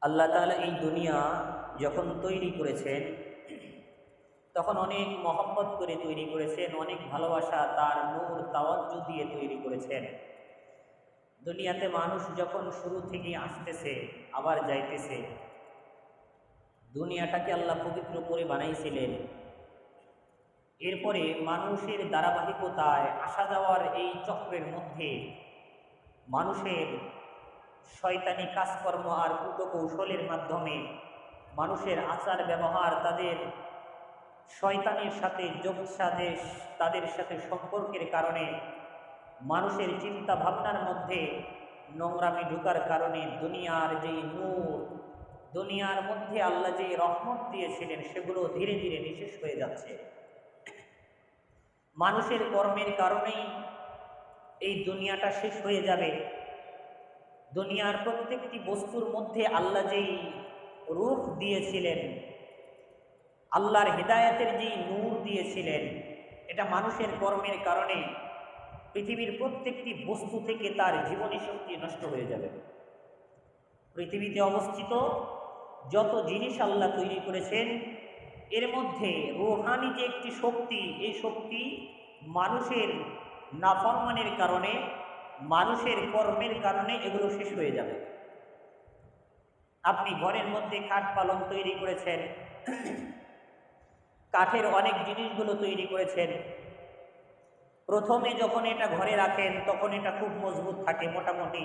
আল্লাহ তাআলা এই দুনিয়া যখন তৈরি করেছেন তখন অনেক মহব্বত করে তৈরি করেছেন, অনেক ভালোবাসা তার নূর তাওয়াজ্জু দিয়ে তৈরি করেছেন। দুনিয়াতে মানুষ যখন শুরু থেকে আসতেছে আবার যাইতেছে, দুনিয়াটাকে আল্লাহ পবিত্র করে বানাইছিলেন। এরপরে মানুষের ধারাবাহিকতায় আসা যাওয়ার এই চক্রের মধ্যে মানুষের শয়তানি কাজকর্ম আর কূটকৌশলের মাধ্যমে মানুষের আচার ব্যবহার, তাদের শয়তানের সাথে যোগসাদেশ, তাদের সাথে সম্পর্কের কারণে মানুষের চিন্তা ভাবনার মধ্যে নোংরামি ঢুকার কারণে দুনিয়ার যেই নূর, দুনিয়ার মধ্যে আল্লাহ যে রহমত দিয়েছিলেন সেগুলো ধীরে ধীরে নিঃশেষ হয়ে যাচ্ছে। মানুষের কর্মের কারণেই এই দুনিয়াটা শেষ হয়ে যাবে। দুনিয়ার প্রত্যেকটি বস্তুর মধ্যে আল্লাহ যেই রূপ দিয়েছিলেন, আল্লাহর হেদায়েতের যেই নূর দিয়েছিলেন, এটা মানুষের কর্মের কারণে পৃথিবীর প্রত্যেকটি বস্তু থেকে তার জীবনী শক্তি নষ্ট হয়ে যাবে। পৃথিবীতে অবস্থিত যত জিনিস আল্লাহ তৈরি করেছেন এর মধ্যে রুহানি যে একটি শক্তি, এই শক্তি মানুষের নাফরমানের কারণে, মানুষের কর্মের কারণে এগুলো শেষ হয়ে যাবে। আপনি ঘরের মধ্যে খাট পালং তৈরি করেছেন, কাঠের অনেক জিনিসগুলো তৈরি করেছেন। প্রথমে যখন এটা ঘরে রাখেন তখন এটা খুব মজবুত থাকে, মোটামুটি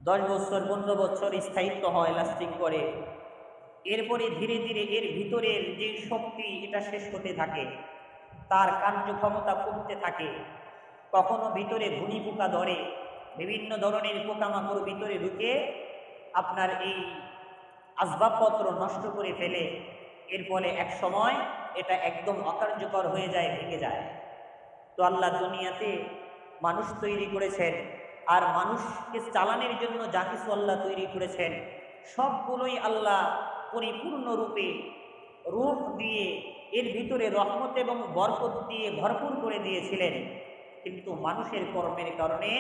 10 বছর 15 বছর স্থায়িত্ব হয়, লাস্টিং করে। এরপরে ধীরে ধীরে এর ভিতরের যে শক্তি এটা শেষ হতে থাকে, তার কার্যক্ষমতা কমতে থাকে। কখনো ভিতরে ঘুনি পোকা ধরে, বিভিন্ন ধরনের পোকামাকড় ভিতরে ঢুকে আপনার এই আসবাবপত্র নষ্ট করে ফেলে। এর ফলে এক সময় এটা একদম অকার্যকর হয়ে যায়, ভেঙে যায়। তো আল্লাহ দুনিয়াতে মানুষ তৈরি করেছেন, আর মানুষকে চালানোর জন্য যা কিছু আল্লাহ তৈরি করেছেন সবগুলোই আল্লাহ পরিপূর্ণরূপে রূপ দিয়ে এর ভিতরে রহমত এবং বরকত দিয়ে ভরপুর করে দিয়েছিলেন। কিন্তু মানুষের কর্মের কারণে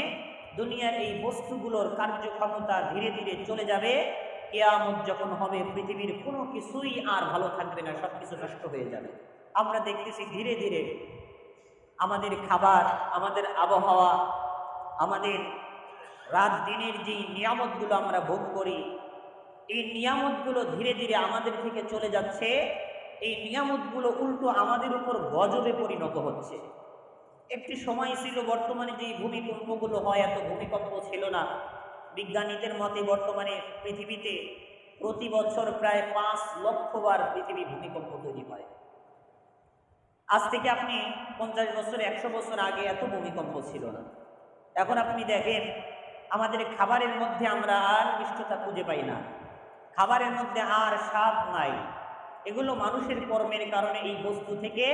দুনিয়ার এই বস্তুগুলোর কার্যক্ষমতা ধীরে ধীরে চলে যাবে। কিয়ামত যখন হবে পৃথিবীর কোনো কিছুই আর ভালো থাকবে না, সব কিছু নষ্ট হয়ে যাবে। আমরা দেখতেছি ধীরে ধীরে আমাদের খাবার, আমাদের আবহাওয়া, আমাদের রাত দিনের যেই নিয়ামতগুলো আমরা ভোগ করি, এই নিয়ামতগুলো ধীরে ধীরে আমাদের থেকে চলে যাচ্ছে। এই নিয়ামতগুলো উল্টো আমাদের উপর গজবে পরিণত হচ্ছে। একটি সময় ছিল, বর্তমানে যে ভূমিকম্পগুলো হয়, এত ভূমিকম্প ছিল না। বিজ্ঞানীদের মতে বর্তমানে পৃথিবীতে প্রতি বছর প্রায় 5 লক্ষ বার পৃথিবী ভূমিকম্প তৈরি হয়। আজ থেকে আপনি 50 বছর 100 বছর আগে এত ভূমিকম্প ছিল না। এখন আপনি দেখেন আমাদের খাবারের মধ্যে আমরা আর মিষ্টতা খুঁজে পাই না, খাবারের মধ্যে আর স্বাদ নাই। এগুলো মানুষের কর্মের কারণে এই বস্তু থেকে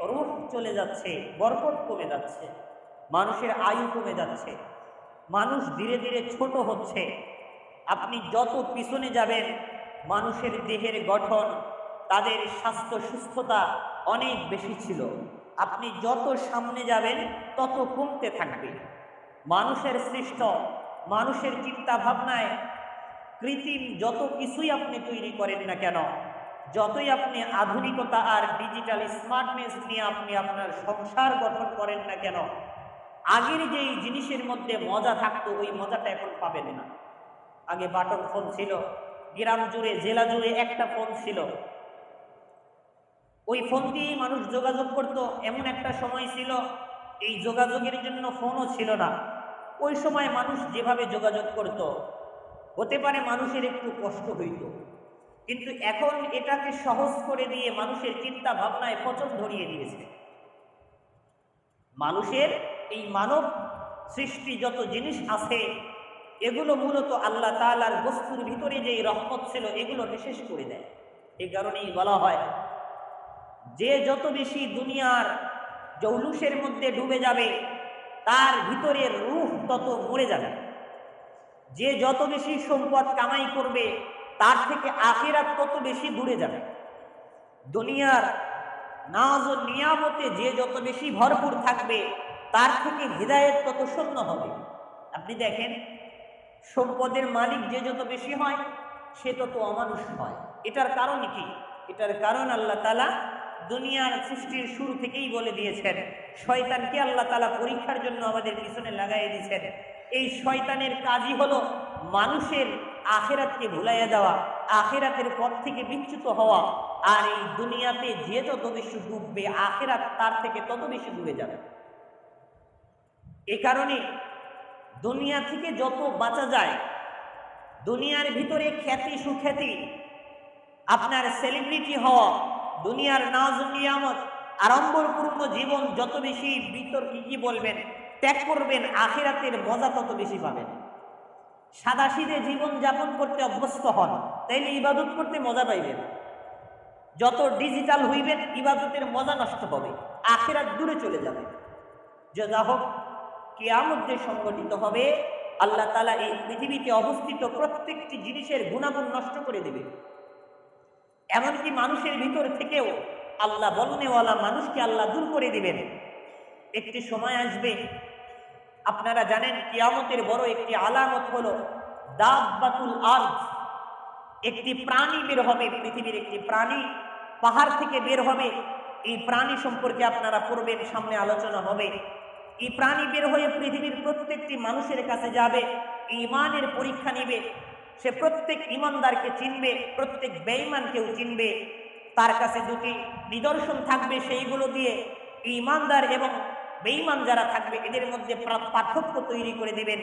রূহ চলে যাচ্ছে, বরকত কমে যাচ্ছে, মানুষের আয়ু কমে যাচ্ছে, মানুষ ধীরে ধীরে ছোট হচ্ছে। আপনি যত পিছনে যাবেন মানুষের দেহের গঠন, তাদের স্বাস্থ্য সুস্থতা অনেক বেশি ছিল। আপনি যত সামনে যাবেন তত কমতে থাকবে। মানুষের সৃষ্ট, মানুষের চিন্তা ভাবনায় কৃত্রিম যত কিছুই আপনি তৈরি করেন না কেন, যতই আপনি আধুনিকতা আর ডিজিটাল স্মার্টনেস নিয়ে আপনি আপনার সংসার গঠন করেন না কেন, আগের যেই জিনিসের মধ্যে মজা থাকতো ওই মজাটা এখন পাবেন না। আগে বাটন ফোন ছিল, গ্রাম জুড়ে জেলা জুড়ে একটা ফোন ছিল, ওই ফোন দিয়েই মানুষ যোগাযোগ করত। এমন একটা সময় ছিল এই যোগাযোগের জন্য ফোনও ছিল না। ওই সময় মানুষ যেভাবে যোগাযোগ করত, হতে পারে মানুষের একটু কষ্ট হইত, কিন্তু এখন এটাকে সহজ করে দিয়ে মানুষের চিন্তা ভাবনায় পচন ধরিয়ে দিয়েছে। মানুষের এই মানব সৃষ্টি যত জিনিস আছে এগুলো মূলত আল্লাহ তাআলার বস্তুর ভিতরে যেই রহমত ছিল এগুলো নিঃশেষ করে দেয়। এই কারণেই বলা হয় যে যত বেশি দুনিয়ার জৌলুসের মধ্যে ডুবে যাবে তার ভিতরের রূহ তত মরে যাবে। যে যত বেশি সম্পদ কামাই করবে তার থেকে আখিরাত তত বেশি দূরে যাবে। দুনিয়ার নাজ ও নিয়ামতে যে যত বেশি ভরপুর থাকবে তার থেকে হিদায়াত তত শূন্য হবে। আপনি দেখেন সম্পদের মালিক যে যত বেশি হয় সে তত অমানুষ হয়। এটার কারণ কি? এটার কারণ আল্লাহ তাআলা দুনিয়ার সৃষ্টির শুরু থেকেই বলে দিয়েছেন, শয়তানকে আল্লাহ তাআলা পরীক্ষার জন্য আমাদের পিছনে লাগাই দিয়েছেন। এই শয়তানের কাজই হলো মানুষের আখিরাতকে ভুলাইয়া দেওয়া, আখিরাতের পথ থেকে বিচ্যুত হওয়া। আর এই দুনিয়াতে যে যত বেশি ডুববে, আখিরাত তার থেকে তত বেশি ডুবে যাবে। এই কারণে দুনিয়া থেকে যত বাঁচা যায়, দুনিয়ার ভিতরে খ্যাতি সুখ্যাতি, আপনার সেলিব্রিটি হওয়া, দুনিয়ার নাজ নিয়ামত, আড়ম্বরপূর্ণ জীবন যত বেশি বিতর্কে কি বলবেন ত্যাগ করবেন, আখিরাতের মজা তত বেশি পাবেন। সাদাসিধে জীবন যাপন করতে অভ্যস্ত হন, তাইলে ইবাদত করতে মজা পাইবেন। যত ডিজিটাল হইবেন ইবাদতের মজা নষ্ট হবে, আখিরাত দূরে চলে যাবে। যা হোক, কিয়ামত যে সংগঠিত হবে, আল্লাহ তাআলা এই পৃথিবীতে অবস্থিত প্রত্যেকটি জিনিসের গুণাগুণ নষ্ট করে দেবে। এমনকি মানুষের ভিতর থেকেও আল্লাহ বলনেওয়ালা মানুষকে আল্লাহ দূর করে দিবেন। একটি সময় আসবে, আপনারা জানেন কিয়ামতের বড় একটি আলামত হলো দাব্বাতুল আরদ। একটি প্রাণী বের হবে, পৃথিবীর একটি প্রাণী পাহাড় থেকে বের হবে। এই প্রাণী সম্পর্কে আপনারা পড়বেন, সামনে আলোচনা হবে। এই প্রাণী বের হয়ে পৃথিবীর প্রত্যেকটি মানুষের কাছে যাবে, ঈমানের পরীক্ষা নিবে। সে প্রত্যেক ঈমানদারকে চিনবে, প্রত্যেক বেঈমানকেও চিনবে। তার কাছে দুটি নিদর্শন থাকবে, সেইগুলো দিয়ে ঈমানদার এবং বেঈমান যারা থাকবে এদের মধ্যে পার্থক্য তৈরি করে দিবেন।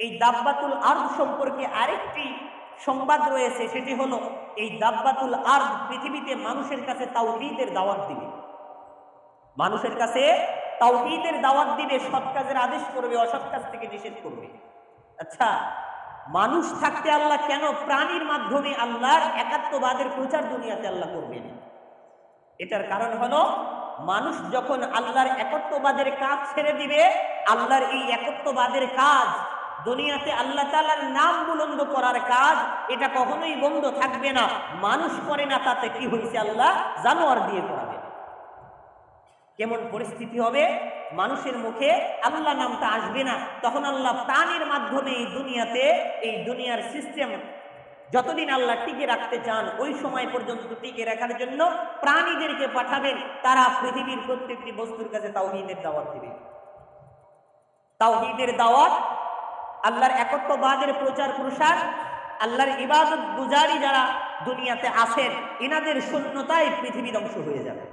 এই দাব্বাতুল আরদ সম্পর্কে আরেকটি সংবাদ রয়েছে, সেটি হলো এই দাব্বাতুল আরদ পৃথিবীতে মানুষের কাছে তাওহীদের দাওয়াত দিবে। মানুষের কাছে তাওহীদের দাওয়াত দিবে, সৎ কাজের আদেশ করবে, অসৎ কাজ থেকে নিষেধ করবে। আচ্ছা, মানুষ থাকতে আল্লাহ কেন প্রাণীর মাধ্যমে আল্লাহর একাত্মবাদের প্রচার দুনিয়াতে আল্লাহ করবেন? এটার কারণ হলো মানুষ যখন আল্লাহর একত্ববাদের কাজ ছেড়ে দিবে, আল্লাহর এই একত্ববাদের কাজ দুনিয়াতে আল্লাহ তাআলার নাম বুলন্দ করার কাজ, এটা কখনোই বন্ধ থাকবে না। মানুষ করে না, তাতে কি হয়েছে আল্লাহ জানোয়ার দিয়ে করাবে। কেমন পরিস্থিতি হবে? মানুষের মুখে আল্লাহ নামটা আসবে না। তখন আল্লাহ প্রাণীর মাধ্যমে এই দুনিয়াতে, এই দুনিয়ার সিস্টেম যতদিন আল্লাহ টিকে রাখতে চান, ওই সময় পর্যন্ত টিকে রাখার জন্য প্রাণীদেরকে পাঠাবেন। তারা পৃথিবীর প্রত্যেকটি বস্তুর কাছে তাওহীদের দাওয়াত দিবে। তাওহীদের দাওয়াত, আল্লাহর একত্ববাদের প্রচার প্রসার, আল্লাহর ইবাদত গুজারি যারা দুনিয়াতে আছেন, এনাদের শূন্যতায় পৃথিবী ধ্বংস হয়ে যাবে।